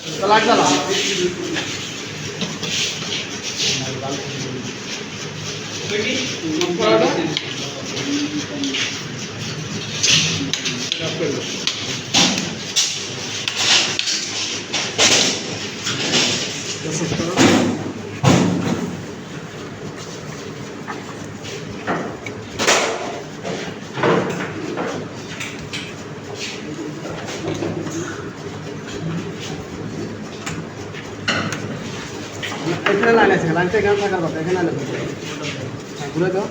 Light জ্বালা। এখানে line আছে, লাইনটা এখানে থাকার কথা, এখানে লাইন আছে। হ্যাঁ, ঘুরে দাও।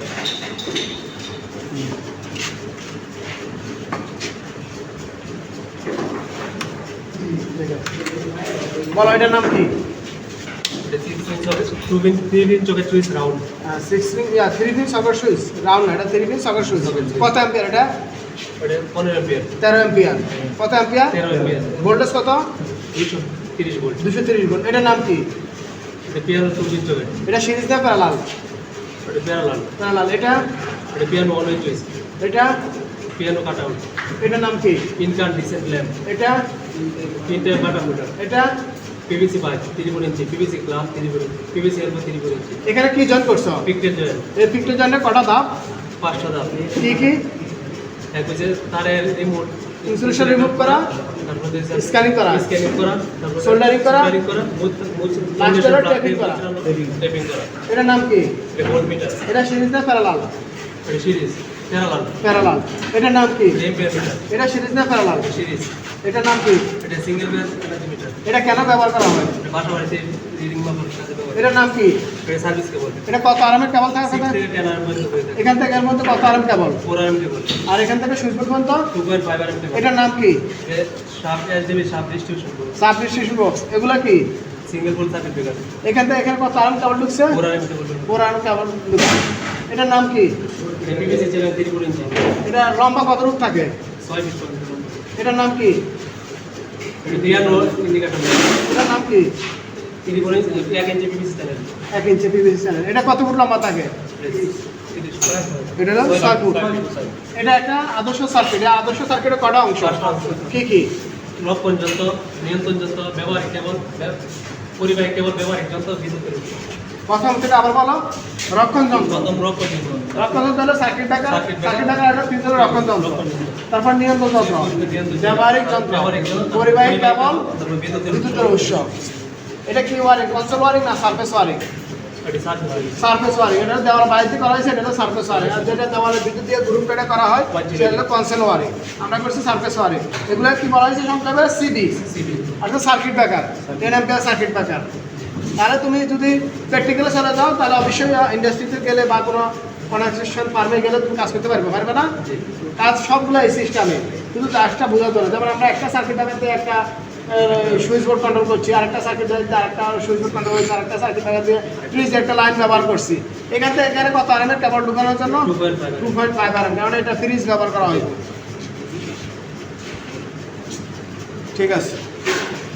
বলো এটার নাম কি? 3-pin চোখের switch round. 3-pin socket switch round, এটা 3-pin সকেট সুইচ। কত অ্যাম্পিয়ার এটা? 15 অ্যাম্পিয়ার। 13 অ্যাম্পিয়ার। কত অ্যাম্পিয়ার? 13 অ্যাম্পিয়ার। ভোল্টেজ কত? 230 ভোল্ট। 230 ভোল্ট। এটার নাম কি? এটা পিয়ানো 2-pin চোখের। এটা সিরিজ না প্যারালাল? এটা প্যারালাল। প্যারালাল। এটা পিয়ানো অলওয়েজ চয়েস। এটা পিয়ানো কাট আউট। এটার নাম কি? ইনকান ডিসেন্ট ল্যাম্প। এটা তিনটে বাটার মিটার। এটা পিভিসি পাইপ 3 ইঞ্চি, পিভিসি গ্লাস 3 পিভিসি এলবো 3 ইঞ্চি। এখানে কি জয়েন করছো? পিকটের জয়েন্ট। এই পিকটের জয়েন্টে কটা ধাপ? 5টা ধাপ। কি কি? এক হচ্ছে তারের রিমোট, ইনসুলেশন রিমুভ করা, তারপর স্ক্যানিং করা, তারপর সোল্ডারিং করা, লাস্ট হলো টেপিং করা। টেপিং করা। এটার নাম কি? এটা ভোল্ট মিটার। এটা সিরিজ না প্যারালাল? এটা সিরিজ প্যারালাল। প্যারালাল। এটার নাম কি? Ampere metre. এটা সিরিজ না প্যারালাল? সিরিজ। এটার নাম কি? এটা সিঙ্গেল বেস এনার্জি মিটার। এটা কেন ব্যবহার করা হয়? এটা বাসাবাড়িতে রিডিং মাপার কাজে ব্যবহার। এটার নাম কি? এটা সার্ভিস কেবল। এটা কত আরএমের কেবল থাকে? 6 থেকে 10 আরএম পর্যন্ত হয়ে থাকে। এখান থেকে এর মধ্যে কত আরএম কেবল? 4 আরএম কেবল। আর এখান থেকে সুইচ বোর্ড পর্যন্ত 2.5 আরএম কেবল। এটার নাম কি? এটা shaft SDB shaft distribution board. Sub distribution box. এগুলা কি? Single pole circuit breaker. এখান থেকে এখানে কত আরএম কেবল ঢুকছে? 4 আরএম কেবল। 4 আরএম কেবল ঢুকছে। এটার নাম কি? এটা পিভিসি চ্যানেল 3 ইঞ্চি। এটা লম্বা কত রূপ থাকে? 6 ফিট পর্যন্ত। এটার নাম কি? এটা ডিয়ানো ইন্ডিকেটর। এটার নাম কি? 3 ইঞ্চি 1 ইঞ্চি পিভিসি চ্যানেল। 1 ইঞ্চি পিভিসি চ্যানেল। এটা কত ফুট লম্বা থাকে? এটা হলো 6 ফুট। এটা একটা আদর্শ সার্কিট। এই আদর্শ সার্কিটের কটা অংশ? কি কি? রক্ষণ যন্ত্র, নিয়ন্ত্রণ যন্ত্র, ব্যবহারিক কেবল, পরিবাহী কেবল, ব্যবহারিক যন্ত্র, বিদ্যুতের উৎস। প্রথম থেকে আবার বলো। রক্ষণ যন্ত্র। প্রথম রক্ষণ যন্ত্র। রক্ষণ যন্ত্র হলো circuit breaker. Circuit breaker. Circuit breaker হলো তিনজন রক্ষণ যন্ত্র। রক্ষণ যন্ত্র। তারপর নিয়ন্ত্রণ যন্ত্র, ব্যবহারিক যন্ত্র, ব্যবহারিক যন্ত্র, পরিবাহী কেবল, তারপর বিদ্যুতের উৎস। এটা কি ওয়ারিং? কনসোল ওয়ারিং না সারফেস ওয়ারিং? এটা সার্কিট। Surface wiring. এটা দেওয়াল বাইরে করা হয়েছে, এটা হলো সারফেস ওয়ারিং। আর যেটা দেওয়ালে বিদ্যুৎ দিয়ে গ্রুপ কেটে করা হয় সেটা হলো কনসোল ওয়ারিং। আমরা করছি সারফেস ওয়ারিং। এগুলো কি বলা হয়েছে সংক্ষেপে? সিবি। সিবি। অর্থাৎ circuit breaker, 10 ampere circuit breaker. তাহলে তুমি যদি প্র্যাকটিক্যালে চলে যাও তাহলে অবশ্যই ইন্ডাস্ট্রিতে গেলে বা কোনো কনস্ট্রাকশন ফার্মে গেলে তুমি কাজ করতে পারবে না? কাজ সবগুলো এই সিস্টেমে, কিন্তু কাজটা বোঝাতে হবে। যেমন আমরা একটা সার্কিট ব্রেকারতে একটা সুইচ বোর্ড কন্ট্রোল করছি, আরেকটা সার্কিট ব্রেকারতে আরেকটা সুইচ বোর্ড কন্ট্রোল করছি, আরেকটা সার্কিট ব্রেকার দিয়ে ফ্রিজ একটা লাইন ব্যবহার করছি। এখান থেকে এখানে কত আরএমের কেবল ঢুকানোর জন্য? 2.5 আরএম, কারণ এটা ফ্রিজ ব্যবহার করা হয়েছে। ঠিক আছে।